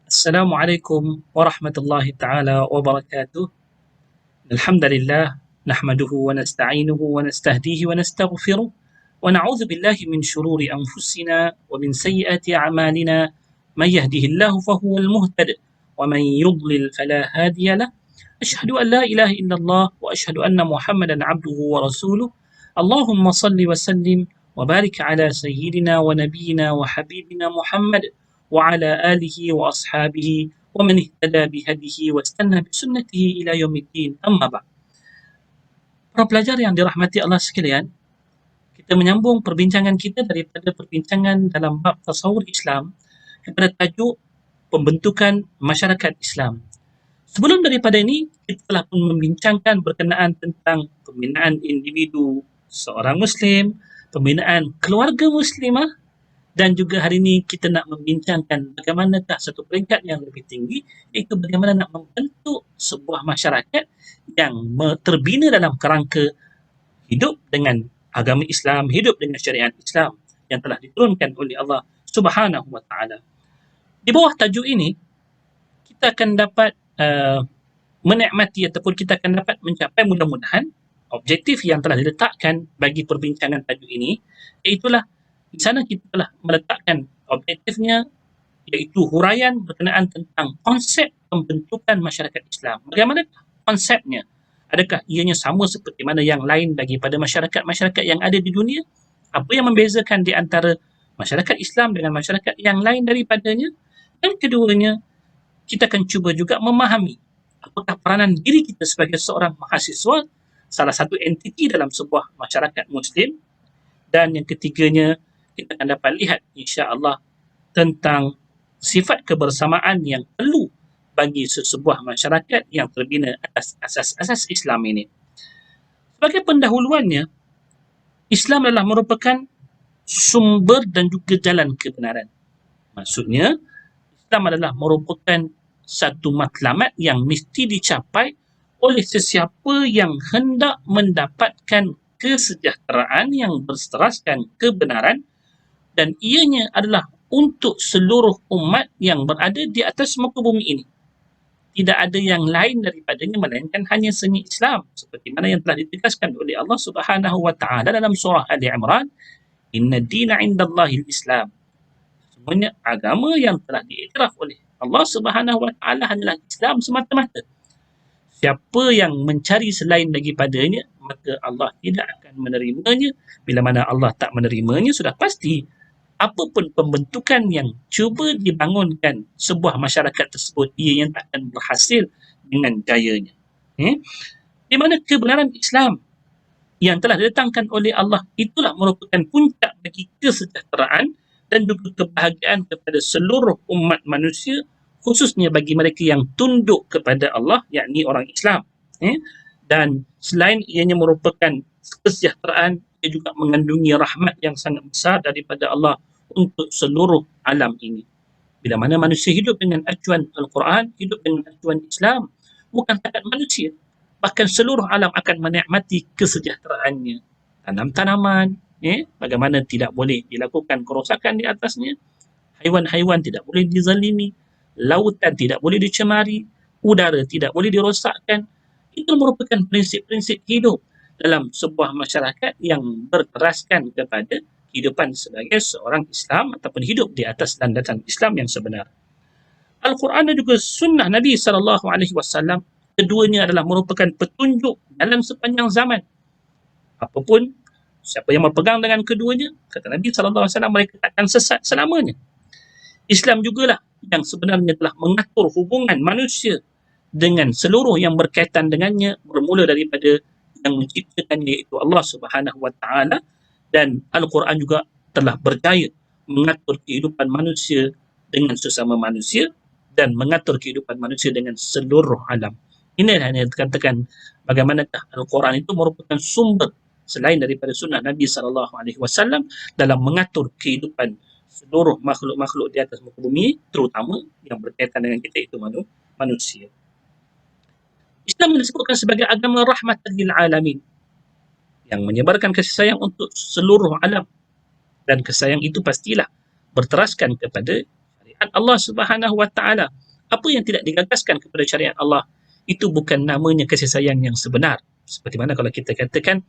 Assalamualaikum warahmatullahi taala wabarakatuh. Alhamdulillah nahmaduhu wa nasta'inuhu wa nastahdihi wa nastaghfiruh wa na'udzu billahi min shururi anfusina wa min sayyiati a'malina may yahdihillahu fahuwal muhtadi wa man yudlil fala hadiya lah. Asyhadu an la ilaha illallah wa asyhadu anna Muhammadan 'abduhu wa rasuluh. Allahumma salli wa sallim wa barik ala sayyidina wa nabiyyina wa habibina Muhammad wa ala alihi wa ashabihi wa man ihtada bihadihi wa istanna bisunnatihi ila yaumiddin. Amma ba'd. Para pelajar yang dirahmati Allah sekalian, kita menyambung perbincangan kita daripada perbincangan dalam bab tasawuf Islam kepada tajuk pembentukan masyarakat Islam. Sebelum daripada ini, kita telah pun membincangkan berkenaan tentang pembinaan individu seorang Muslim, pembinaan keluarga Muslimah, dan juga hari ini kita nak membincangkan bagaimanakah satu peringkat yang lebih tinggi, iaitu bagaimana nak membentuk sebuah masyarakat yang terbina dalam kerangka hidup dengan agama Islam, hidup dengan syariat Islam yang telah diturunkan oleh Allah Subhanahu wa taala. Di bawah tajuk ini, kita akan dapat menikmati ataupun kita akan dapat mencapai mudah-mudahan objektif yang telah diletakkan bagi perbincangan tajuk ini, iaitulah di sana kita telah meletakkan objektifnya, iaitu huraian berkenaan tentang konsep pembentukan masyarakat Islam. Bagaimana konsepnya? Adakah ianya sama seperti mana yang lain daripada masyarakat-masyarakat yang ada di dunia? Apa yang membezakan di antara masyarakat Islam dengan masyarakat yang lain daripadanya? Dan keduanya, kita akan cuba juga memahami apakah peranan diri kita sebagai seorang mahasiswa, salah satu entiti dalam sebuah masyarakat Muslim. Dan yang ketiganya, kita akan dapat lihat insya-Allah tentang sifat kebersamaan yang perlu bagi sesebuah masyarakat yang terbina atas asas-asas Islam ini. Sebagai pendahuluannya, Islam adalah merupakan sumber dan juga jalan kebenaran. Maksudnya, Islam adalah merupakan satu matlamat yang mesti dicapai oleh sesiapa yang hendak mendapatkan kesejahteraan yang berteraskan kebenaran, dan ianya adalah untuk seluruh umat yang berada di atas muka bumi ini. Tidak ada yang lain daripadanya melainkan hanya seni Islam, seperti mana yang telah ditegaskan oleh Allah Subhanahu wa taala dalam surah Ali Imran, inna dina indallahi Islam. Semuanya agama yang telah diiktiraf oleh Allah Subhanahu wa taala hanyalah Islam semata-mata. Siapa yang mencari selain daripadanya, maka Allah tidak akan menerimanya. Bila mana Allah tak menerimanya, sudah pasti apapun pembentukan yang cuba dibangunkan sebuah masyarakat tersebut, ianya tak akan berhasil dengan jayanya. Di mana kebenaran Islam yang telah didatangkan oleh Allah itulah merupakan puncak bagi kesejahteraan dan juga kebahagiaan kepada seluruh umat manusia, khususnya bagi mereka yang tunduk kepada Allah, yakni orang Islam. Dan selain ianya merupakan kesejahteraan, ia juga mengandungi rahmat yang sangat besar daripada Allah untuk seluruh alam ini. Bila mana manusia hidup dengan acuan Al-Quran, hidup dengan acuan Islam, bukan takat manusia, bahkan seluruh alam akan menikmati kesejahteraannya. Tanam-tanaman, bagaimana tidak boleh dilakukan kerosakan di atasnya, haiwan-haiwan tidak boleh dizalimi, lautan tidak boleh dicemari, udara tidak boleh dirosakkan. Itu merupakan prinsip-prinsip hidup dalam sebuah masyarakat yang berteraskan kepada kehidupan sebagai seorang Islam ataupun hidup di atas landasan Islam yang sebenar. Al-Quran dan juga sunnah Nabi SAW, keduanya adalah merupakan petunjuk dalam sepanjang zaman. Apapun, siapa yang berpegang dengan keduanya, kata Nabi SAW, mereka takkan sesat selamanya. Islam jugalah yang sebenarnya telah mengatur hubungan manusia dengan seluruh yang berkaitan dengannya, bermula daripada yang menciptakannya, iaitu Allah Subhanahu wa taala, dan Al-Quran juga telah berjaya mengatur kehidupan manusia dengan sesama manusia dan mengatur kehidupan manusia dengan seluruh alam. Inilah yang dikatakan bagaimanakah Al-Quran itu merupakan sumber selain daripada sunnah Nabi SAW dalam mengatur kehidupan seluruh makhluk-makhluk di atas muka bumi, terutama yang berkaitan dengan kita, itu manusia. Islam disebutkan sebagai agama rahmatan lil alamin, yang menyebarkan kasih sayang untuk seluruh alam, dan kasih sayang itu pastilah berteraskan kepada syariat Allah Subhanahu Wa Taala. Apa yang tidak digagaskan kepada syariat Allah, itu bukan namanya kasih sayang yang sebenar. Seperti mana kalau kita katakan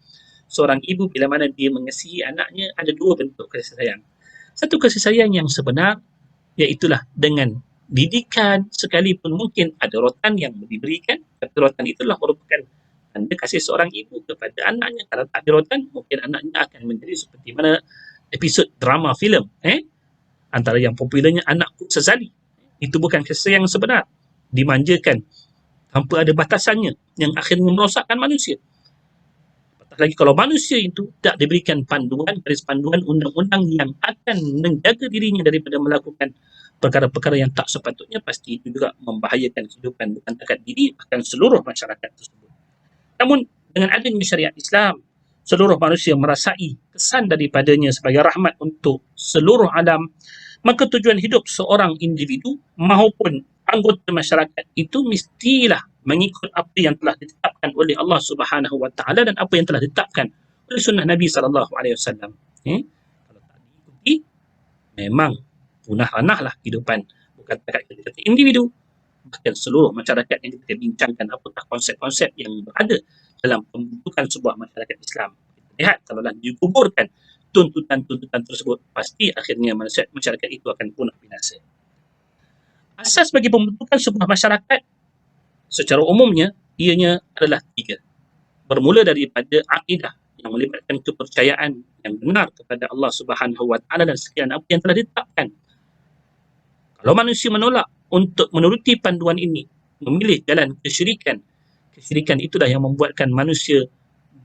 seorang ibu bila mana dia mengasihi anaknya, ada dua bentuk kasih sayang. Satu kasih sayang yang sebenar, iaitulah dengan didikan, sekalipun mungkin ada rotan yang diberikan, tapi rotan itulah merupakan tanda kasih seorang ibu kepada anaknya. Kalau tak ada rotan, mungkin anaknya akan menjadi seperti mana episod drama filem, antara yang popularnya Anakku Sezali. Itu bukan kasih sayang sebenar, dimanjakan tanpa ada batasannya, yang akhirnya merosakkan manusia. Apatah lagi kalau manusia itu tak diberikan panduan, garis panduan undang-undang yang akan menjaga dirinya daripada melakukan perkara-perkara yang tak sepatutnya, pasti itu juga membahayakan kehidupan bukan takat diri, bahkan seluruh masyarakat tersebut. Namun dengan adanya syariat Islam, seluruh manusia merasai kesan daripadanya sebagai rahmat untuk seluruh alam, maka tujuan hidup seorang individu maupun anggota masyarakat itu mestilah mengikut apa yang telah ditetapkan oleh Allah Subhanahu Wa Taala dan apa yang telah ditetapkan oleh sunnah Nabi Sallallahu Alaihi Wasallam. Kalau tak diikuti, memang punah ranahlah kehidupan bukan takat kita individu, bahkan seluruh masyarakat yang kita bincangkan apakah konsep-konsep yang berada dalam pembentukan sebuah masyarakat Islam. Kita lihat kalaulah dikuburkan tuntutan-tuntutan tersebut, pasti akhirnya masyarakat itu akan punah binasa. Asas bagi pembentukan sebuah masyarakat secara umumnya ianya adalah tiga. Bermula daripada akidah yang melibatkan kepercayaan yang benar kepada Allah Subhanahu Wa Taala dan sekian apa yang telah ditetapkan. Kalau manusia menolak untuk menuruti panduan ini, memilih jalan kesyirikan, kesyirikan itulah yang membuatkan manusia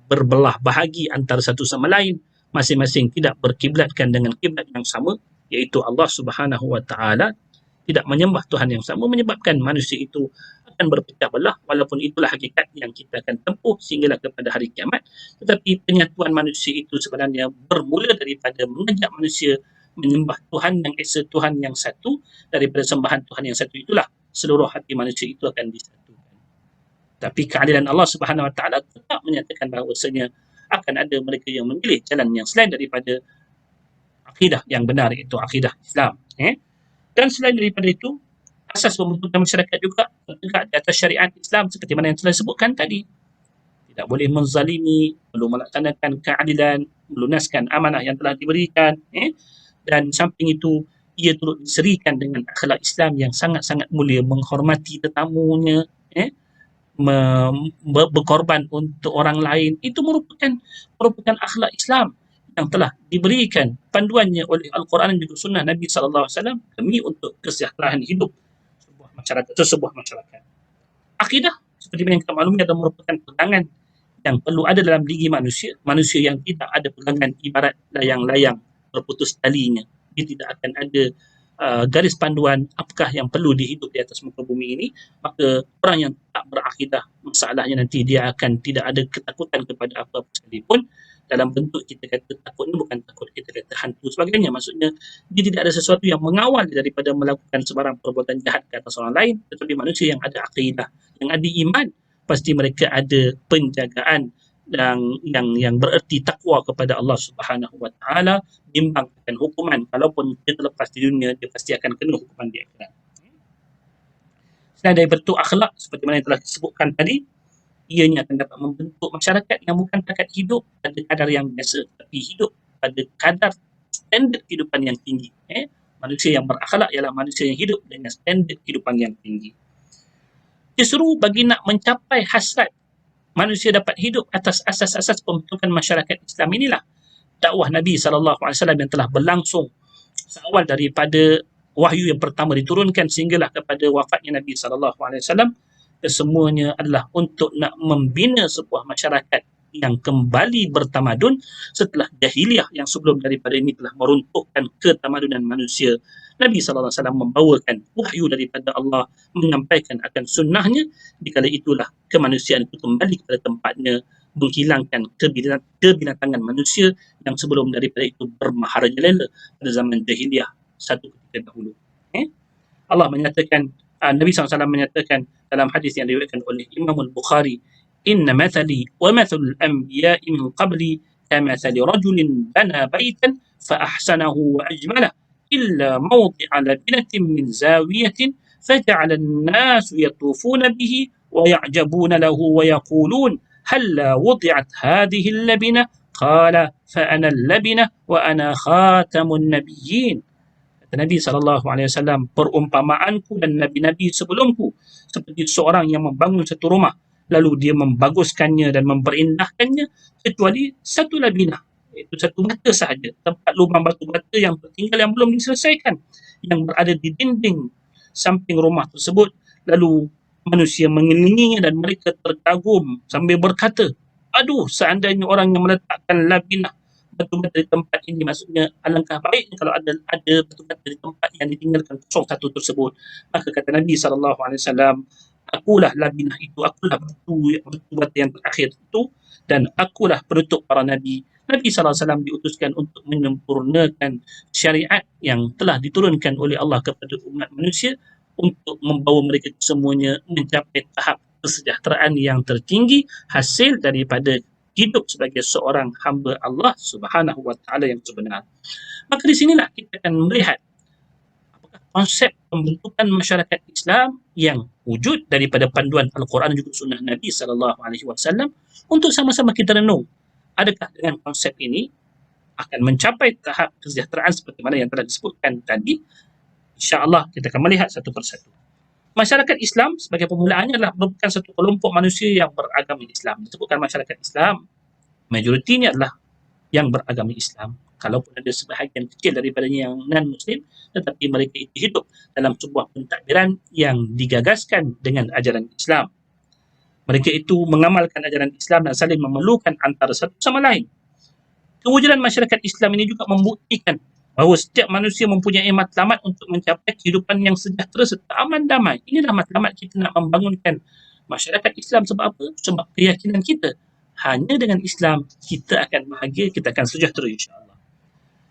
berbelah bahagi antara satu sama lain, masing-masing tidak berkiblatkan dengan kiblat yang sama, iaitu Allah Subhanahu Wa Taala, tidak menyembah Tuhan yang sama, menyebabkan manusia itu akan berpecah belah, walaupun itulah hakikat yang kita akan tempuh sehinggalah kepada hari kiamat. Tetapi penyatuan manusia itu sebenarnya bermula daripada mengajak manusia menyembah Tuhan yang esa, Tuhan yang satu. Daripada sembahan Tuhan yang satu itulah seluruh hati manusia itu akan disatukan. Tapi keadilan Allah Subhanahu Wa Taala tetap menyatakan bahawasanya akan ada mereka yang memilih jalan yang selain daripada akidah yang benar, iaitu akidah Islam. Dan selain daripada itu, asas pembentukan masyarakat juga tertegak di atas syariat Islam seperti mana yang telah disebutkan tadi. Tidak boleh menzalimi, perlu melaksanakan keadilan, melunaskan amanah yang telah diberikan, dan samping itu ia turut diserikan dengan akhlak Islam yang sangat-sangat mulia, menghormati tetamunya, berkorban untuk orang lain. Itu merupakan akhlak Islam yang telah diberikan panduannya oleh Al-Quran dan juga sunnah Nabi Sallallahu Alaihi Wasallam demi untuk kesejahteraan hidup sebuah masyarakat. Akidah seperti yang kita maklumi adalah merupakan pegangan yang perlu ada dalam diri manusia. Manusia yang tidak ada pegangan ibarat layang-layang berputus talinya. Dia tidak akan ada garis panduan apakah yang perlu dihidup di atas muka bumi ini, maka orang yang tak berakidah, masalahnya nanti dia akan tidak ada ketakutan kepada apa-apa sekalipun. Dalam bentuk kita kata takut ni bukan takut kita kata hantu sebagainya, maksudnya dia tidak ada sesuatu yang mengawal daripada melakukan sebarang perbuatan jahat ke atas orang lain. Tetapi manusia yang ada akidah, yang ada iman, pasti mereka ada penjagaan yang bererti takwa kepada Allah Subhanahu Wa Taala, bimbang akan hukuman, kalaupun dia terlepas di dunia, dia pasti akan kena hukuman di akhirat. Selain dari bentuk akhlak seperti mana yang telah disebutkan tadi, ianya akan dapat membentuk masyarakat yang bukan takat hidup pada kadar yang biasa, tapi hidup pada kadar standard kehidupan yang tinggi. Manusia yang berakhlak ialah manusia yang hidup dengan standard kehidupan yang tinggi. Justru bagi nak mencapai hasrat manusia dapat hidup atas asas-asas pembentukan masyarakat Islam inilah dakwah Nabi SAW yang telah berlangsung seawal daripada wahyu yang pertama diturunkan sehinggalah kepada wafatnya Nabi SAW. Kesemuanya adalah untuk nak membina sebuah masyarakat yang kembali bertamadun setelah jahiliyah yang sebelum daripada ini telah meruntuhkan ketamadunan manusia. Nabi SAW membawakan wahyu daripada Allah, menyampaikan akan sunnahnya. Dikala itulah kemanusiaan itu kembali kepada tempatnya, menghilangkan kebinatangan manusia yang sebelum daripada itu bermaharajalela pada zaman jahiliyah satu ketika dahulu. Allah menyatakan, Nabi SAW menyatakan dalam hadis yang diriwayatkan oleh Imam Al-Bukhari, "Inna mathali wa mathalul anbiya'i min qabli kamathali rajulin bana baitan fa ahsanahu wa ajmalah إلا موضع لبنة من زاوية فجعل الناس يطوفون به ويعجبون له ويقولون هلا وضعت هذه اللبنة قال فأنا اللبنة وأنا خاتم النبيين. Kata Nabi SAW, perumpamaanku dan Nabi-Nabi sebelumku seperti seorang yang membangun satu rumah, lalu dia membaguskannya dan memperindahkannya, kecuali satu labinah, iaitu satu bata sahaja, tempat lubang batu bata yang tertinggal yang belum diselesaikan, yang berada di dinding samping rumah tersebut. Lalu manusia mengelilinginya dan mereka terkagum sambil berkata, aduh, seandainya orang yang meletakkan labinah batu-bata di tempat ini, maksudnya alangkah baiknya kalau ada batu-bata di tempat yang ditinggalkan kosong satu tersebut. Maka kata Nabi SAW, akulah labinah itu, akulah batu-bata yang terakhir itu, dan akulah penutup para Nabi. Nabi SAW diutuskan untuk menyempurnakan syariat yang telah diturunkan oleh Allah kepada umat manusia untuk membawa mereka semuanya mencapai tahap kesejahteraan yang tertinggi hasil daripada hidup sebagai seorang hamba Allah Subhanahu wa taala yang sebenar. Maka di sinilah kita akan melihat apakah konsep pembentukan masyarakat Islam yang wujud daripada panduan Al-Quran dan juga sunnah Nabi SAW untuk sama-sama kita renung. Adakah dengan konsep ini akan mencapai tahap kesejahteraan seperti mana yang telah disebutkan tadi? InsyaAllah kita akan melihat satu persatu. Masyarakat Islam sebagai permulaannya adalah merupakan satu kelompok manusia yang beragama Islam. Disebutkan masyarakat Islam, majoritinya adalah yang beragama Islam. Kalaupun ada sebahagian kecil daripadanya yang non-Muslim, tetapi mereka itu hidup dalam sebuah pentadbiran yang digagaskan dengan ajaran Islam. Mereka itu mengamalkan ajaran Islam dan saling memerlukan antara satu sama lain. Kewujudan masyarakat Islam ini juga membuktikan bahawa setiap manusia mempunyai matlamat untuk mencapai kehidupan yang sejahtera serta aman damai. Inilah matlamat kita nak membangunkan masyarakat Islam. Sebab apa? Sebab keyakinan kita, hanya dengan Islam kita akan bahagia, kita akan sejahtera insya-Allah.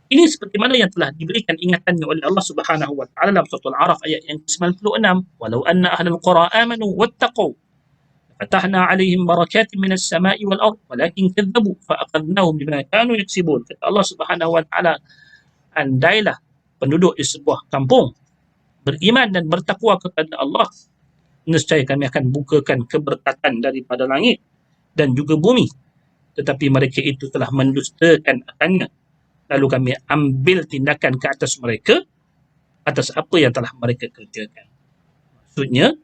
Ini seperti mana yang telah diberikan ingatannya oleh Allah Subhanahu wa taala dalam surah Al-A'raf ayat yang ke-96, walau anna ahlal qura amanu wattaqu fatahna 'alaihim barakatin minas sama'i wal ardh walakin kadzabu fa aqadnahum bima kanu yaksibun. Kata Allah Subhanahu wa taala, andailah penduduk di sebuah kampung beriman dan bertakwa kepada Allah, nescaya kami akan bukakan keberkatan daripada langit dan juga bumi. Tetapi mereka itu telah mendustakan akannya. Lalu kami ambil tindakan ke atas mereka atas apa yang telah mereka kerjakan. Maksudnya,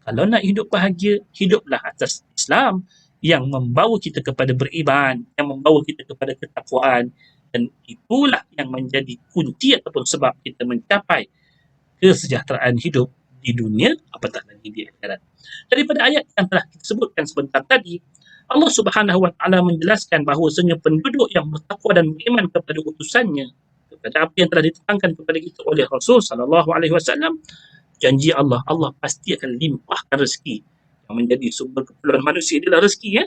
kalau nak hidup bahagia, hiduplah atas Islam yang membawa kita kepada beriman, yang membawa kita kepada ketakwaan. Dan itulah yang menjadi kunci ataupun sebab kita mencapai kesejahteraan hidup di dunia, apatah lagi di akhirat. Daripada ayat yang telah kita sebutkan sebentar tadi, Allah Subhanahu wa taala menjelaskan bahawasanya penduduk yang bertakwa dan beriman kepada utusannya, kepada apa yang telah diterangkan kepada kita oleh Rasul sallallahu alaihi wasallam, janji Allah, Allah pasti akan limpahkan rezeki. Yang menjadi sumber keperluan manusia adalah rezeki, ya.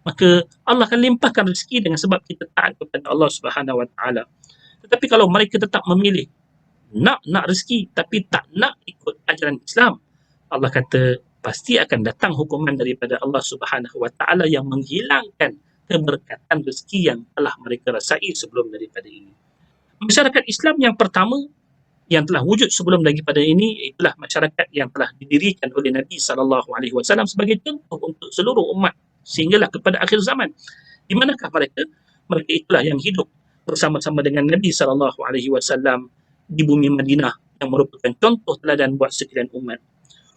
Maka Allah akan limpahkan rezeki dengan sebab kita taat kepada Allah Subhanahu wa taala. Tetapi kalau mereka tetap memilih nak rezeki tapi tak nak ikut ajaran Islam, Allah kata pasti akan datang hukuman daripada Allah Subhanahu wa taala yang menghilangkan keberkatan rezeki yang telah mereka rasai sebelum daripada ini. Masyarakat Islam yang pertama yang telah wujud sebelum daripada ini itulah masyarakat yang telah didirikan oleh Nabi SAW sebagai contoh untuk seluruh umat sehinggalah kepada akhir zaman. Di manakah mereka? Mereka itulah yang hidup bersama-sama dengan Nabi SAW di bumi Madinah yang merupakan contoh teladan buat sekalian umat.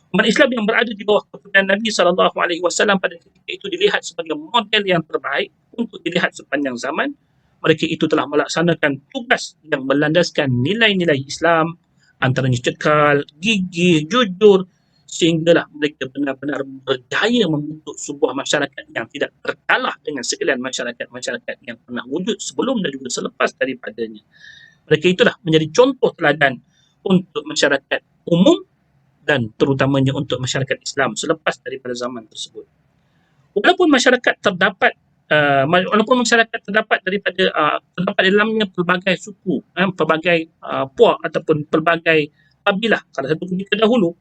Umat Islam yang berada di bawah kepimpinan Nabi SAW pada ketika itu dilihat sebagai model yang terbaik untuk dilihat sepanjang zaman. Mereka itu telah melaksanakan tugas yang berlandaskan nilai-nilai Islam, antaranya cekal, gigih, jujur, sehinggalah mereka benar-benar berjaya membentuk sebuah masyarakat yang tidak terkalah dengan sekalian masyarakat-masyarakat yang pernah wujud sebelum dan juga selepas daripadanya. Mereka itulah menjadi contoh teladan untuk masyarakat umum dan terutamanya untuk masyarakat Islam selepas daripada zaman tersebut. Walaupun masyarakat terdapat terdapat di dalamnya pelbagai suku, pelbagai puak ataupun pelbagai kabilah pada satu ketika dahulu,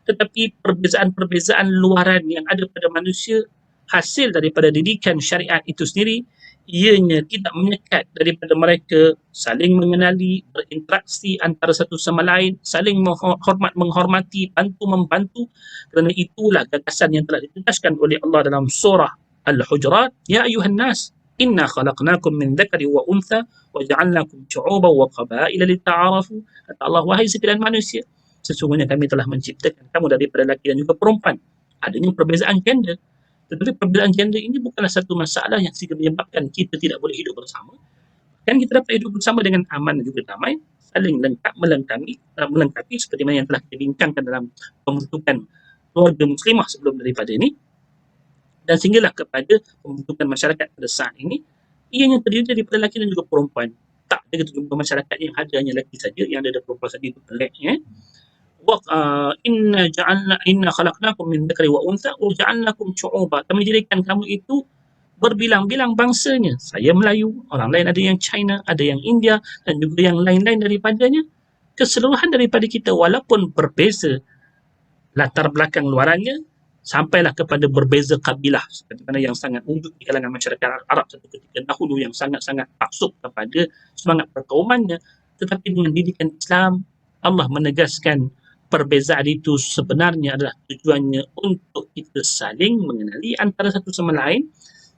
tetapi perbezaan-perbezaan luaran yang ada pada manusia hasil daripada didikan syariat itu sendiri, ianya tidak menyekat daripada mereka saling mengenali, berinteraksi antara satu sama lain, saling menghormati, bantu membantu. Kerana itulah gagasan yang telah ditegaskan oleh Allah dalam surah Al-Hujurat, ya ayuhan nas, inna khalaqnakum min dzakari wa untha wa ja'alnakum syu'uban wa qabaila lita'arafu. Kata Allah, wahai sekalian manusia, sesungguhnya kami telah menciptakan kamu daripada lelaki dan juga perempuan. Adanya perbezaan gender, tetapi perbezaan gender ini bukanlah satu masalah yang sehingga menyebabkan kita tidak boleh hidup bersama. Kan kita dapat hidup bersama dengan aman dan juga damai, saling melengkapi seperti mana yang telah kita bincangkan dalam pembentukan keluarga muslimah sebelum daripada ini, dan sehinggalah kepada pembentukan masyarakat pada saat ini, ianya terdiri daripada lelaki dan juga perempuan. Tak ada kita jumpa masyarakat yang ada hanya lelaki saja, yang ada perempuan saja, itu pelik. Inna khalaqnakum min dzakari wa untha wa ja'alnakum syu'uba. Kami jadikan kamu itu berbilang-bilang bangsanya. Saya Melayu, orang lain ada yang China, ada yang India, dan juga yang lain-lain daripadanya. Keseluruhan daripada kita walaupun berbeza latar belakang luarannya, sampailah kepada berbeza kabilah, seperti mana yang sangat wujud di kalangan masyarakat Arab satu ketika dahulu, yang sangat-sangat taksub kepada semangat perkaumannya. Tetapi dengan didikan Islam, Allah menegaskan perbezaan itu sebenarnya adalah tujuannya untuk kita saling mengenali antara satu sama lain,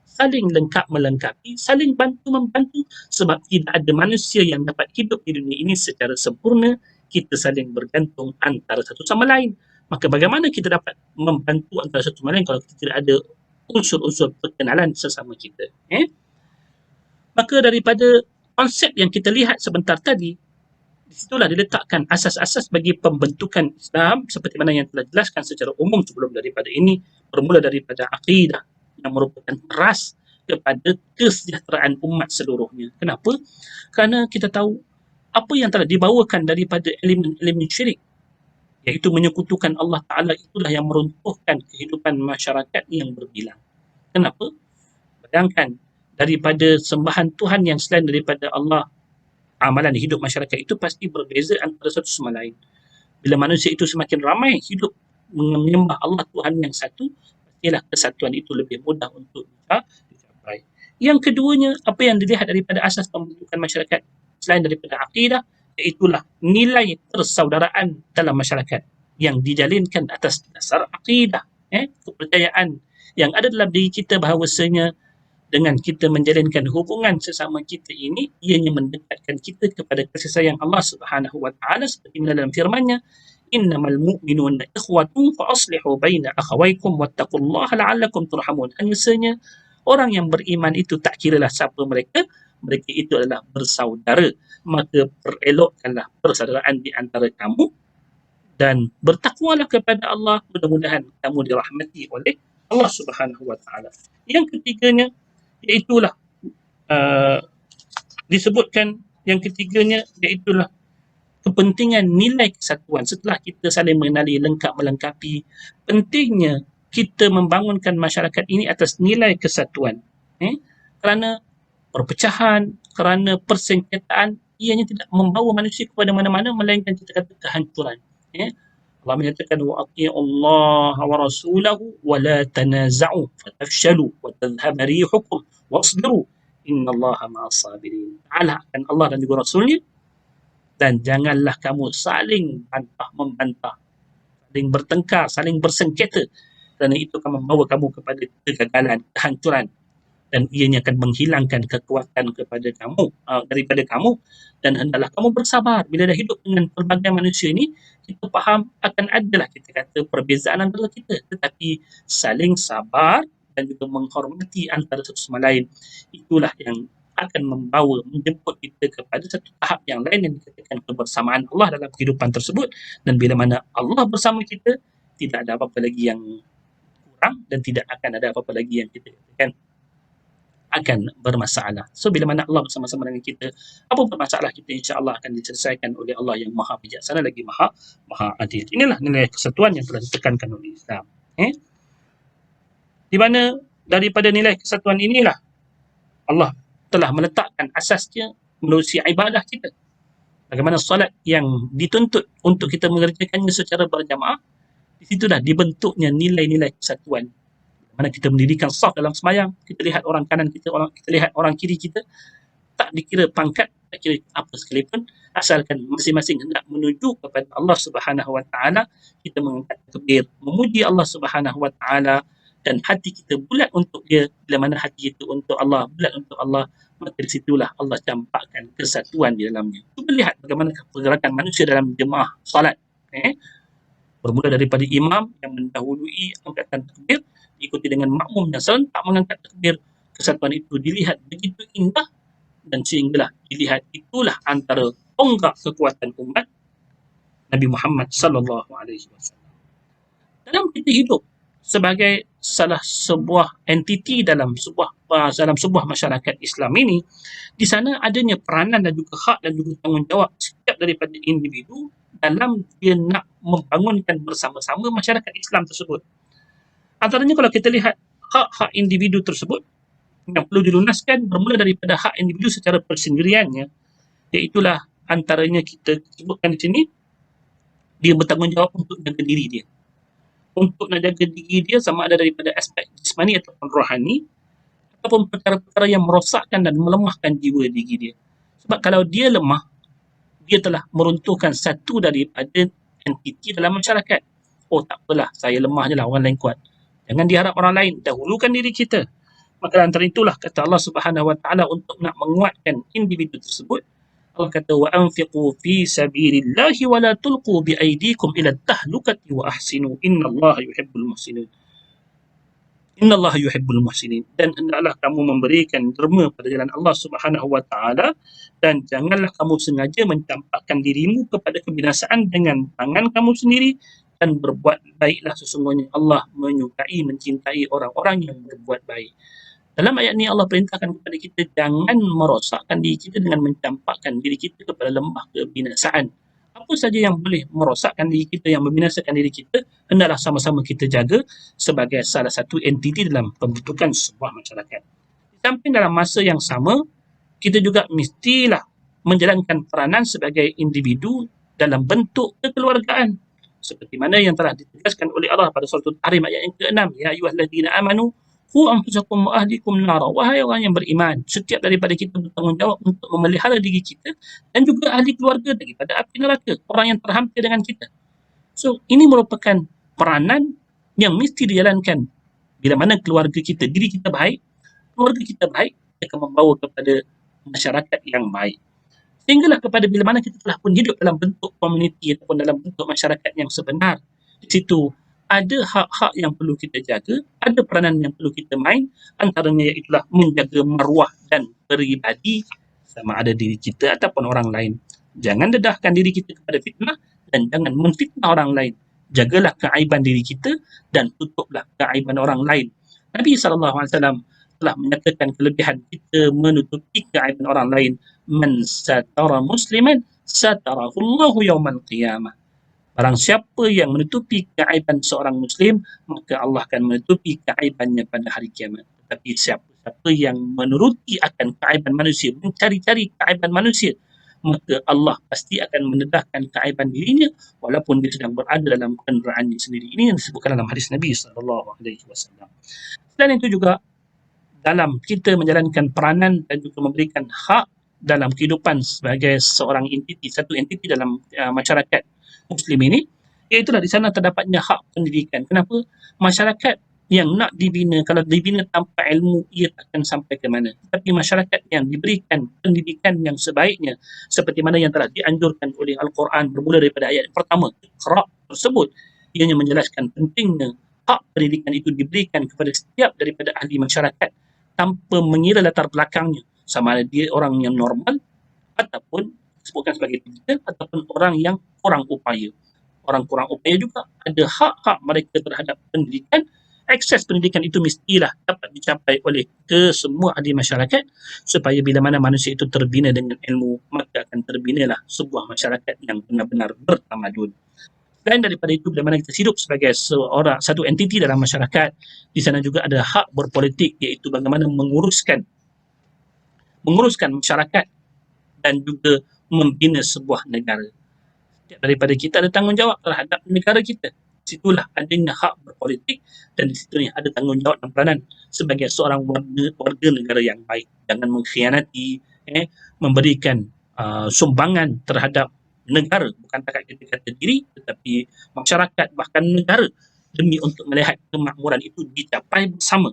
saling lengkap melengkapi, saling bantu membantu, sebab tidak ada manusia yang dapat hidup di dunia ini secara sempurna. Kita saling bergantung antara satu sama lain. Maka bagaimana kita dapat membantu antara satu sama lain kalau kita tidak ada unsur-unsur perkenalan sesama kita? Maka daripada konsep yang kita lihat sebentar tadi, di situlah diletakkan asas-asas bagi pembentukan Islam seperti mana yang telah jelaskan secara umum sebelum daripada ini, bermula daripada akidah yang merupakan keras kepada kesejahteraan umat seluruhnya. Kenapa? Kerana kita tahu apa yang telah dibawakan daripada elemen-elemen syirik, iaitu menyekutukan Allah Ta'ala, itulah yang meruntuhkan kehidupan masyarakat yang berbilang. Kenapa? Bayangkan, daripada sembahan Tuhan yang selain daripada Allah, amalan hidup masyarakat itu pasti berbeza antara satu sama lain. Bila manusia itu semakin ramai hidup menyembah Allah Tuhan yang satu, pastilah kesatuan itu lebih mudah untuk dicapai. Yang keduanya, apa yang dilihat daripada asas pembentukan masyarakat selain daripada akidah, iaitulah nilai persaudaraan dalam masyarakat yang dijalinkan atas dasar akidah, kepercayaan yang ada dalam diri kita bahawasanya dengan kita menjalinkan hubungan sesama kita ini, ianya mendekatkan kita kepada kasih sayang Allah Subhanahu wa taala seperti mana dalam firman-Nya, innamal mu'minuna ikhwatun fa aslihu baina akhawaykum wattaqullaha la'allakum turhamun. Hanya orang yang beriman itu tak kiralah siapa mereka, mereka itu adalah bersaudara, maka perelokkanlah persaudaraan di antara kamu dan bertakwalah kepada Allah, mudah-mudahan kamu dirahmati oleh Allah Subhanahu wa taala. Yang ketiganya, iaitulah disebutkan yang ketiganya, iaitulah kepentingan nilai kesatuan. Setelah kita saling mengenali, lengkap melengkapi, pentingnya kita membangunkan masyarakat ini atas nilai kesatuan. Kerana perpecahan, kerana persengketaan, ianya tidak membawa manusia kepada mana-mana, melainkan kita kata kehancuran. Allah menyatakan, wa ati'u Allah wa rasulahu wa la tanaza'u fatafshalu wa tadhhaba rihukum wasbiru innallaha ma'as sabirin. Taatkan Allah dan juga Rasulnya, dan janganlah kamu saling bantah-membantah, saling bertengkar, saling bersengketa, kerana itu akan membawa kamu kepada kegagalan, kehancuran, dan ianya akan menghilangkan kekuatan daripada kamu. Dan hendaklah kamu bersabar. Bila dah hidup dengan pelbagai manusia ini, kita faham akan adalah kita kata perbezaan antara kita, tetapi saling sabar dan juga menghormati antara satu sama lain, itulah yang akan menjemput kita kepada satu tahap yang lain yang dikatakan kebersamaan Allah dalam kehidupan tersebut. Dan bila mana Allah bersama kita, tidak ada apa-apa lagi yang kurang dan tidak akan ada apa-apa lagi yang kita katakan akan bermasalah. So bila mana Allah bersama-sama dengan kita, apa pun masalah kita insya-Allah akan diselesaikan oleh Allah yang Maha Bijaksana lagi Maha Adil. Inilah nilai kesatuan yang telah ditekankan oleh Islam. Di mana daripada nilai kesatuan inilah Allah telah meletakkan asasnya melalui ibadah kita. Bagaimana solat yang dituntut untuk kita mengerjakannya secara berjamaah, di situlah dibentuknya nilai-nilai kesatuan. Mana kita mendirikan saf dalam sembahyang, kita lihat orang kanan kita, kita lihat orang kiri kita, tak dikira pangkat, tak kira apa sekalipun, asalkan masing-masing hendak menuju kepada Allah Subhanahu Wa Taala, kita mengangkat takbir, memuji Allah Subhanahu Wa Taala, dan hati kita bulat untuk Dia. Bila mana hati kita untuk Allah, bulat untuk Allah, maka di situlah Allah campakkan kesatuan di dalamnya. Cuba lihat bagaimana pergerakan manusia dalam jemaah salat. Bermula daripada imam yang mendahului angkatan takbir, diikuti dengan makmum yang serentak mengangkat takbir. Kesatuan itu dilihat begitu indah, dan sehinggalah dilihat itulah antara tonggak kekuatan umat Nabi Muhammad sallallahu alaihi wasallam. Dalam kita hidup sebagai salah sebuah entiti dalam sebuah masyarakat Islam ini, di sana adanya peranan dan juga hak dan juga tanggungjawab setiap daripada individu dalam dia nak membangunkan bersama-sama masyarakat Islam tersebut. Antaranya kalau kita lihat hak-hak individu tersebut yang perlu dilunaskan bermula daripada hak individu secara persendiriannya, iaitulah antaranya kita sebutkan di sini, dia bertanggungjawab untuk jaga diri dia. Untuk nak jaga diri dia sama ada daripada aspek jismani ataupun rohani, ataupun perkara-perkara yang merosakkan dan melemahkan jiwa diri dia. Sebab kalau dia lemah, dia telah meruntuhkan satu daripada entiti dalam masyarakat. Oh, tak apalah, saya lemah je lah, orang lain kuat. Jangan diharap orang lain, dahulukan diri kita. Maka antara itulah kata Allah Subhanahu Wa Taala untuk nak menguatkan individu tersebut. Allah kata wa anfiqu fi sabilillahi wa la tulqu bi aydikum ila tahlukati wa ahsinu innallaha yuhibbul muhsinin. Innallaha yuhibbul muhsinin. Dan hendaklah kamu memberikan derma pada jalan Allah Subhanahu Wa Taala, dan janganlah kamu sengaja mencampakkan dirimu kepada kebinasaan dengan tangan kamu sendiri, dan berbuat baiklah, sesungguhnya Allah menyukai, mencintai orang-orang yang berbuat baik. Dalam ayat ini Allah perintahkan kepada kita jangan merosakkan diri kita dengan mencampakkan diri kita kepada lembah kebinasaan. Apa saja yang boleh merosakkan diri kita, yang membinasakan diri kita, hendaklah sama-sama kita jaga sebagai salah satu entiti dalam pembentukan sebuah masyarakat. Di samping dalam masa yang sama, kita juga mestilah menjalankan peranan sebagai individu dalam bentuk kekeluargaan. Seperti mana yang telah ditegaskan oleh Allah pada surah Al-Tahrim ayat yang ke-6, ya ayyuhalladzina amanu qu anfusakum wa ahlikum nara. Wahai orang yang beriman, setiap daripada kita bertanggungjawab untuk memelihara diri kita dan juga ahli keluarga daripada api neraka, orang yang terhampir dengan kita. So, ini merupakan peranan yang mesti dijalankan. Bila mana keluarga kita, diri kita baik, keluarga kita baik, akan membawa kepada masyarakat yang baik. Sehinggalah kepada bila mana kita telah pun hidup dalam bentuk komuniti ataupun dalam bentuk masyarakat yang sebenar, di situ ada hak-hak yang perlu kita jaga, ada peranan yang perlu kita main, antaranya iaitulah menjaga maruah dan peribadi sama ada diri kita ataupun orang lain. Jangan dedahkan diri kita kepada fitnah dan jangan menfitnah orang lain. Jagalah keaiban diri kita dan tutuplah keaiban orang lain. Nabi SAW telah menyatakan kelebihan kita menutupi keaiban orang lain. Man satara musliman satarahullahu yawmal qiyamah. Barang siapa yang menutupi keaiban seorang Muslim, maka Allah akan menutupi keaibannya pada hari kiamat. Tetapi siapa yang menuruti akan keaiban manusia, mencari-cari keaiban manusia, maka Allah pasti akan mendedahkan keaiban dirinya walaupun dia sedang berada dalam kenderaannya sendiri. Ini yang disebutkan dalam hadis Nabi SAW. Selain itu juga, dalam kita menjalankan peranan dan juga memberikan hak dalam kehidupan sebagai seorang entiti, satu entiti dalam masyarakat Muslim ini, iaitulah di sana terdapatnya hak pendidikan. Kenapa? Masyarakat yang nak dibina, kalau dibina tanpa ilmu, ia takkan sampai ke mana. Tapi masyarakat yang diberikan pendidikan yang sebaiknya, seperti mana yang telah dianjurkan oleh Al-Quran bermula daripada ayat pertama, Iqra' tersebut, ianya menjelaskan pentingnya hak pendidikan itu diberikan kepada setiap daripada ahli masyarakat tanpa mengira latar belakangnya, sama ada dia orang yang normal ataupun disebutkan sebagai digital ataupun orang yang kurang upaya. Orang kurang upaya juga ada hak-hak mereka terhadap pendidikan. Akses pendidikan itu mestilah dapat dicapai oleh kesemua ahli masyarakat supaya bila mana manusia itu terbina dengan ilmu, maka akan terbinalah sebuah masyarakat yang benar-benar bertamadun. Selain daripada itu, bila mana kita hidup sebagai satu entiti dalam masyarakat, di sana juga ada hak berpolitik, iaitu bagaimana menguruskan masyarakat dan juga membina sebuah negara. Setiap daripada kita ada tanggungjawab terhadap negara kita. situlah adanya hak berpolitik dan di situ ada tanggungjawab dan peranan sebagai seorang warga negara yang baik. Jangan mengkhianati, memberikan sumbangan terhadap negara, bukan takat kita kata diri, tetapi masyarakat bahkan negara, demi untuk melihat kemakmuran itu dicapai bersama.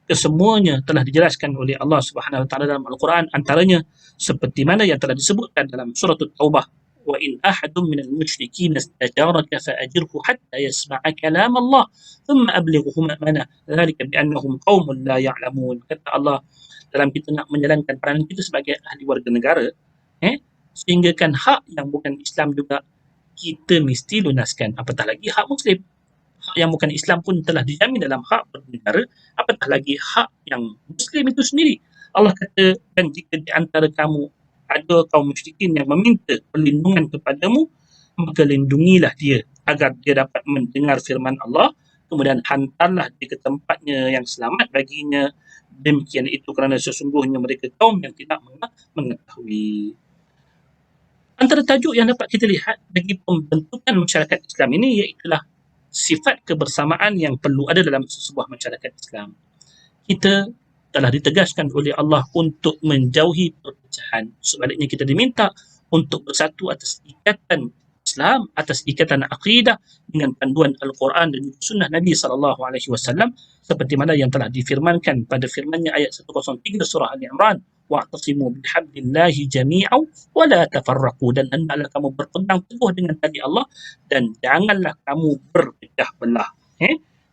Kesemuanya telah dijelaskan oleh Allah Subhanahu Wa Taala dalam Al-Quran, antaranya seperti mana yang telah disebutkan dalam surah At-Taubah, wa in ahadun minal musyrikin istajaraka fa'ajirhu hatta yasma'a kalam Allah thumma ablighuhu ma'manah dzalika bi'annahum qaumun la ya'lamun. Kata Allah, dalam kita nak menjalankan peranan kita sebagai ahli warga negara, sehinggakan hak yang bukan Islam juga kita mesti lunaskan, apatah lagi hak Muslim. Hak yang bukan Islam pun telah dijamin dalam hak bernegara, apatah lagi hak yang Muslim itu sendiri. Allah kata, dan jika di antara kamu ada kaum musyrikin yang meminta perlindungan kepadamu, maka lindungilah dia agar dia dapat mendengar firman Allah, kemudian hantarlah dia ke tempatnya yang selamat baginya. Demikian itu kerana sesungguhnya mereka kaum yang tidak mengetahui. Antara tajuk yang dapat kita lihat bagi pembentukan masyarakat Islam ini iaitulah sifat kebersamaan yang perlu ada dalam sebuah masyarakat Islam. Kita telah ditegaskan oleh Allah untuk menjauhi perpecahan. Sebaliknya kita diminta untuk bersatu atas ikatan Islam, atas ikatan akidah dengan panduan Al-Quran dan sunnah Nabi SAW, seperti mana yang telah difirmankan pada firmannya ayat 103 surah Ali Imran, wa'tasimu bihablillahi jami'aw wa la tafarraqu, dan hendaklah kamu berpegang teguh dengan tali Allah dan janganlah kamu berpecah belah.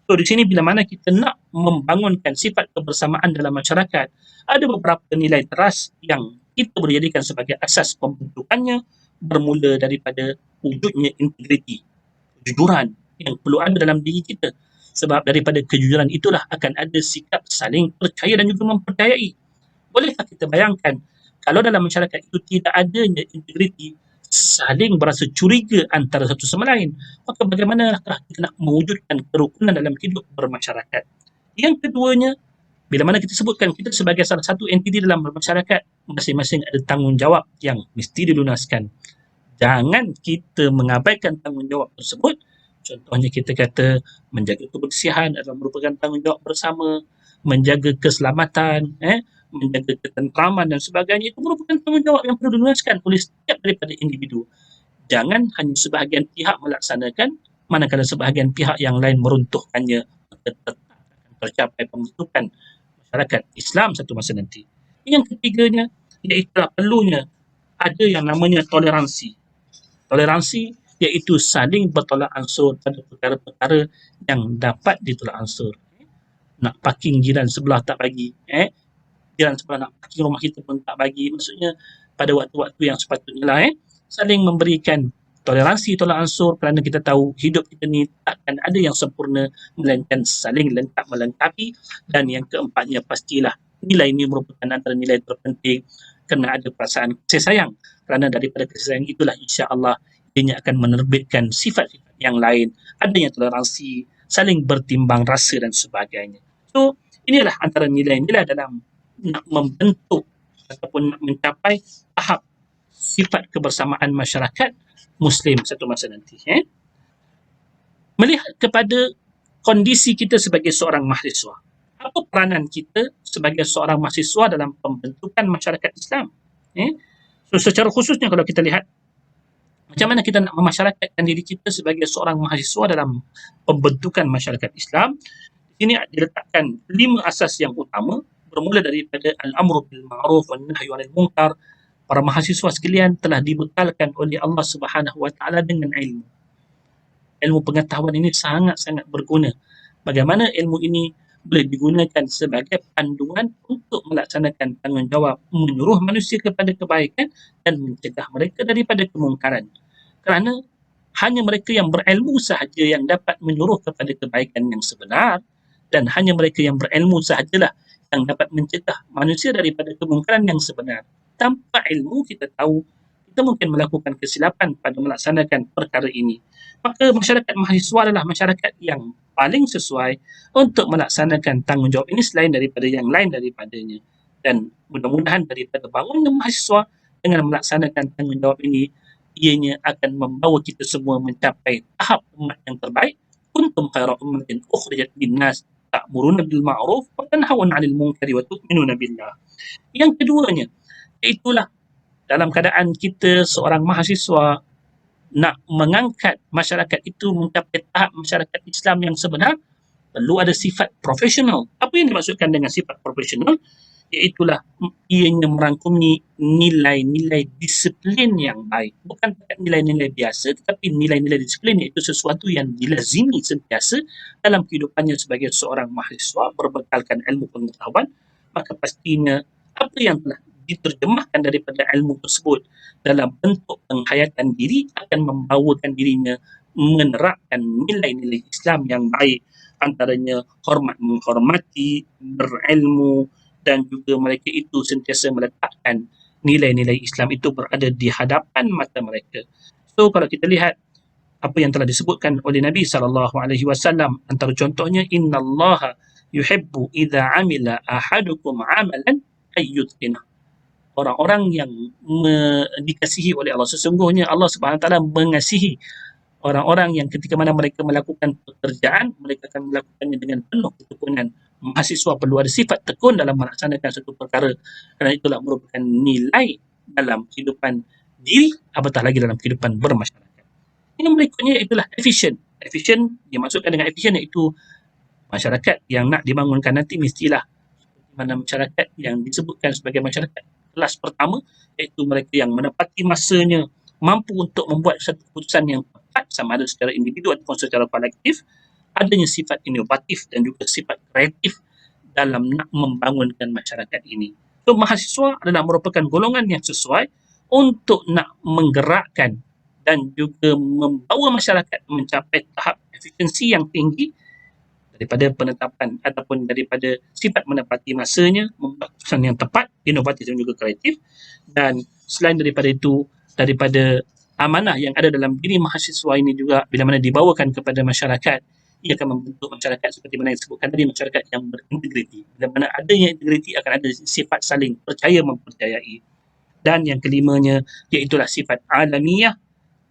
So di sini bila mana kita nak membangunkan sifat kebersamaan dalam masyarakat, ada beberapa nilai teras yang kita boleh jadikan sebagai asas pembentukannya, bermula daripada wujudnya integriti, kejujuran yang perlu ada dalam diri kita. Sebab daripada kejujuran itulah akan ada sikap saling percaya dan juga mempercayai. Bolehkah kita bayangkan kalau dalam masyarakat itu tidak adanya integriti, saling berasa curiga antara satu sama lain, maka bagaimanakah kita nak mewujudkan kerukunan dalam hidup bermasyarakat? Yang keduanya, bila mana kita sebutkan kita sebagai salah satu entiti dalam bermasyarakat, masing-masing ada tanggungjawab yang mesti dilunaskan. Jangan kita mengabaikan tanggungjawab tersebut. Contohnya kita kata menjaga kebersihan adalah merupakan tanggungjawab bersama, menjaga keselamatan, menjaga ketenteraman dan sebagainya, itu merupakan tanggungjawab yang perlu dilunaskan oleh setiap daripada individu. Jangan hanya sebahagian pihak melaksanakan, manakala sebahagian pihak yang lain meruntuhkannya, tetap akan tercapai pembentukan masyarakat Islam satu masa nanti. Yang ketiganya, iaitu perlunya ada yang namanya toleransi. Toleransi iaitu saling bertolak ansur pada perkara-perkara yang dapat ditolak ansur. Nak parking jiran sebelah tak bagi, jiran sebelah nak parking rumah kita pun tak bagi. Maksudnya pada waktu-waktu yang sepatutnya lah, saling memberikan toleransi, tolak ansur, kerana kita tahu hidup kita ni takkan ada yang sempurna, melainkan saling lengkap melengkapi. Dan yang keempatnya, pastilah nilai ini merupakan antara nilai terpenting, kena ada perasaan kasih sayang, kerana daripada kasih sayang itulah insya-Allah ianya akan menerbitkan sifat-sifat yang lain, adanya toleransi, saling bertimbang rasa dan sebagainya. So inilah antara nilai-nilai dalam nak membentuk ataupun nak mencapai tahap sifat kebersamaan masyarakat Muslim satu masa nanti. Melihat kepada kondisi kita sebagai seorang mahasiswa, apa peranan kita sebagai seorang mahasiswa dalam pembentukan masyarakat Islam? So secara khususnya kalau kita lihat macam mana kita nak memasyarakatkan diri kita sebagai seorang mahasiswa dalam pembentukan masyarakat Islam, ini diletakkan 5 asas yang utama, bermula daripada al-amru bil ma'ruf wan nahyu 'anil munkar. Para mahasiswa sekalian telah dibekalkan oleh Allah Subhanahu Wa Taala dengan ilmu. Ilmu pengetahuan ini sangat-sangat berguna. Bagaimana ilmu ini boleh digunakan sebagai panduan untuk melaksanakan tanggungjawab menyuruh manusia kepada kebaikan dan mencegah mereka daripada kemungkaran. Kerana hanya mereka yang berilmu sahaja yang dapat menyuruh kepada kebaikan yang sebenar, dan hanya mereka yang berilmu sahajalah yang dapat mencegah manusia daripada kemungkaran yang sebenar. Tanpa ilmu kita tahu kita mungkin melakukan kesilapan pada melaksanakan perkara ini. Maka masyarakat mahasiswa adalah masyarakat yang paling sesuai untuk melaksanakan tanggungjawab ini selain daripada yang lain daripadanya. Dan mudah-mudahan daripada bangunnya mahasiswa dengan melaksanakan tanggungjawab ini, ianya akan membawa kita semua mencapai tahap umat yang terbaik kuntum khaira ummatin ukhrijat lin-nas ta'muruna bil ma'ruf wa tanhauna 'anil munkari wa tu'minuna billah. Yang keduanya, itulah dalam keadaan kita seorang mahasiswa nak mengangkat masyarakat itu mencapai tahap masyarakat Islam yang sebenar, perlu ada sifat profesional. Apa yang dimaksudkan dengan sifat profesional? Iaitulah ianya merangkumi nilai-nilai disiplin yang baik. Bukan nilai-nilai biasa, tetapi nilai-nilai disiplin, iaitu sesuatu yang dilazimi sentiasa dalam kehidupannya sebagai seorang mahasiswa berbekalkan ilmu pengetahuan, maka pastinya apa yang telah diterjemahkan daripada ilmu tersebut dalam bentuk penghayatan diri akan membawakan dirinya menerapkan nilai-nilai Islam yang baik, antaranya hormat menghormati, berilmu, dan juga mereka itu sentiasa meletakkan nilai-nilai Islam itu berada di hadapan mata mereka. So kalau kita lihat apa yang telah disebutkan oleh Nabi SAW, antara contohnya, innallaha yuhibbu idza amila ahadukum amalan ayyutqinah. Orang-orang yang dikasihi oleh Allah, sesungguhnya Allah Subhanahu Wa Taala mengasihi orang-orang yang ketika mana mereka melakukan pekerjaan, mereka akan melakukannya dengan penuh ketekunan. Mahasiswa perlu ada sifat tekun dalam melaksanakan satu perkara, kerana itulah merupakan nilai dalam kehidupan diri, apatah lagi dalam kehidupan bermasyarakat. Yang berikutnya itulah efisien. Efisien, dimaksudkan dengan efisien iaitu masyarakat yang nak dibangunkan nanti mestilah mana masyarakat yang disebutkan sebagai masyarakat kelas pertama, iaitu mereka yang menepati masanya, mampu untuk membuat satu keputusan yang tepat sama ada secara individu ataupun secara kolektif, adanya sifat inovatif dan juga sifat kreatif dalam nak membangunkan masyarakat ini. So mahasiswa adalah merupakan golongan yang sesuai untuk nak menggerakkan dan juga membawa masyarakat mencapai tahap efisiensi yang tinggi daripada penetapan ataupun daripada sifat menepati masanya, membuat keputusan yang tepat, inovatif dan juga kreatif. Dan selain daripada itu, daripada amanah yang ada dalam diri mahasiswa ini juga, bila mana dibawakan kepada masyarakat, ia akan membentuk masyarakat seperti mana yang disebutkan tadi, masyarakat yang berintegriti. Bila mana adanya integriti, akan ada sifat saling percaya mempercayai. Dan yang kelimanya, iaitulah sifat alamiah,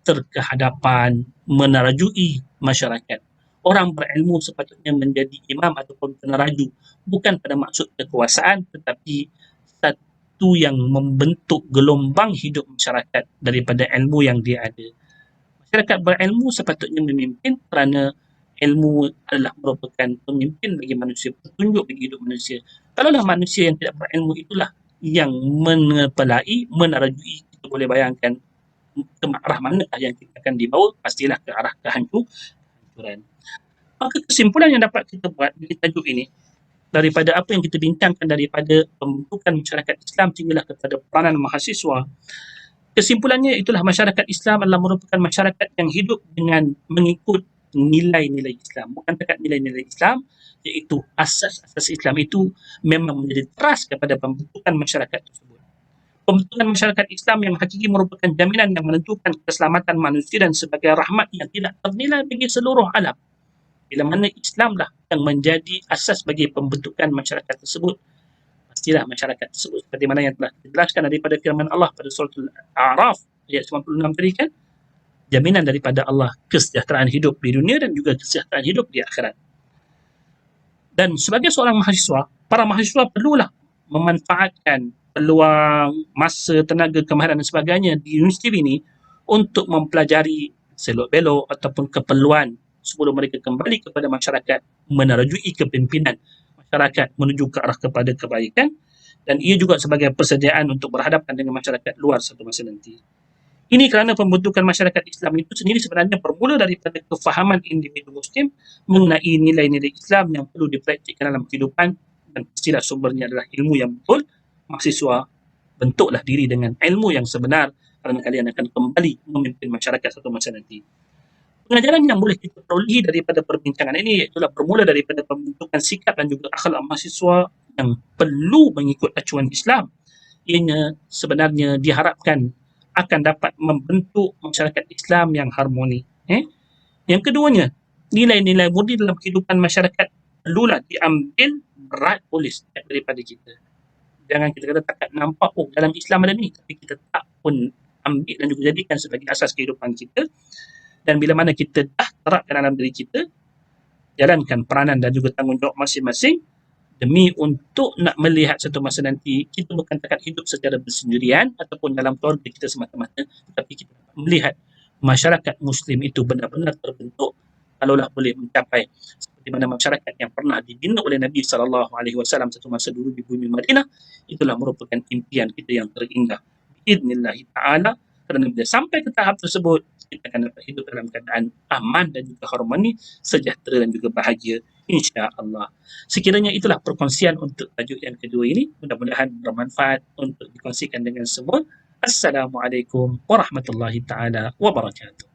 terkehadapan, menerajui masyarakat. Orang berilmu sepatutnya menjadi imam ataupun peneraju, bukan pada maksud kekuasaan, tetapi satu yang membentuk gelombang hidup masyarakat daripada ilmu yang dia ada. Masyarakat berilmu sepatutnya memimpin, kerana ilmu adalah merupakan pemimpin bagi manusia, petunjuk bagi hidup manusia. Kalaulah manusia yang tidak berilmu itulah yang mengepelai, menerajui, kita boleh bayangkan ke arah manakah yang kita akan dibawa, pastilah ke arah kehancuran. Maka kesimpulan yang dapat kita buat dari tajuk ini, daripada apa yang kita bincangkan daripada pembentukan masyarakat Islam sehinggalah kepada peranan mahasiswa, kesimpulannya itulah masyarakat Islam adalah merupakan masyarakat yang hidup dengan mengikut nilai-nilai Islam. Bukan dekat nilai-nilai Islam, iaitu asas-asas Islam itu memang menjadi teras kepada pembentukan masyarakat tersebut. Pembentukan masyarakat Islam yang hakiki merupakan jaminan yang menentukan keselamatan manusia dan sebagai rahmat yang tidak ternilai bagi seluruh alam. Bila mana Islamlah yang menjadi asas bagi pembentukan masyarakat tersebut, pastilah masyarakat tersebut seperti mana yang telah dijelaskan daripada firman Allah pada surah Al-A'raf ayat 96 tadi kan, jaminan daripada Allah kesejahteraan hidup di dunia dan juga kesejahteraan hidup di akhirat. Dan sebagai seorang mahasiswa, para mahasiswa perlulah memanfaatkan peluang, masa, tenaga, kemahiran dan sebagainya di universiti ini untuk mempelajari selok-belok ataupun keperluan sebelum mereka kembali kepada masyarakat, menerajui kepimpinan masyarakat menuju ke arah kepada kebaikan, dan ia juga sebagai persediaan untuk berhadapan dengan masyarakat luar satu masa nanti. Ini kerana pembentukan masyarakat Islam itu sendiri sebenarnya bermula daripada kefahaman individu Muslim mengenai nilai-nilai Islam yang perlu dipraktikkan dalam kehidupan, dan pastilah sumbernya adalah ilmu yang betul. Mahasiswa, bentuklah diri dengan ilmu yang sebenar, kerana kalian akan kembali memimpin masyarakat satu masa nanti. Pengajaran yang boleh kita perolehi daripada perbincangan ini iaitulah bermula daripada pembentukan sikap dan juga akhlak mahasiswa yang perlu mengikut acuan Islam. Ianya sebenarnya diharapkan akan dapat membentuk masyarakat Islam yang harmoni. Yang keduanya, nilai-nilai murni dalam kehidupan masyarakat perlulah diambil berat oleh setiap daripada kita. Jangan kita kata takat nampak, oh dalam Islam ada ni, tapi kita tak pun ambil dan juga jadikan sebagai asas kehidupan kita. Dan bila mana kita dah terapkan dalam diri kita, jalankan peranan dan juga tanggungjawab masing-masing demi untuk nak melihat satu masa nanti kita bukan takat hidup secara bersendirian ataupun dalam keluarga kita semata-mata, tetapi kita melihat masyarakat Muslim itu benar-benar terbentuk kalaulah boleh mencapai seperti mana masyarakat yang pernah dibina oleh Nabi SAW satu masa dulu di bumi Madinah. Itulah merupakan impian kita yang terindah biidznillah ta'ala, kerana bila sampai ke tahap tersebut kita akan dapat hidup dalam keadaan aman dan juga harmoni, sejahtera dan juga bahagia insya-Allah. Sekiranya itulah perkongsian untuk tajuk yang kedua ini, mudah-mudahan bermanfaat untuk dikongsikan dengan semua. Assalamualaikum warahmatullahi taala wabarakatuh.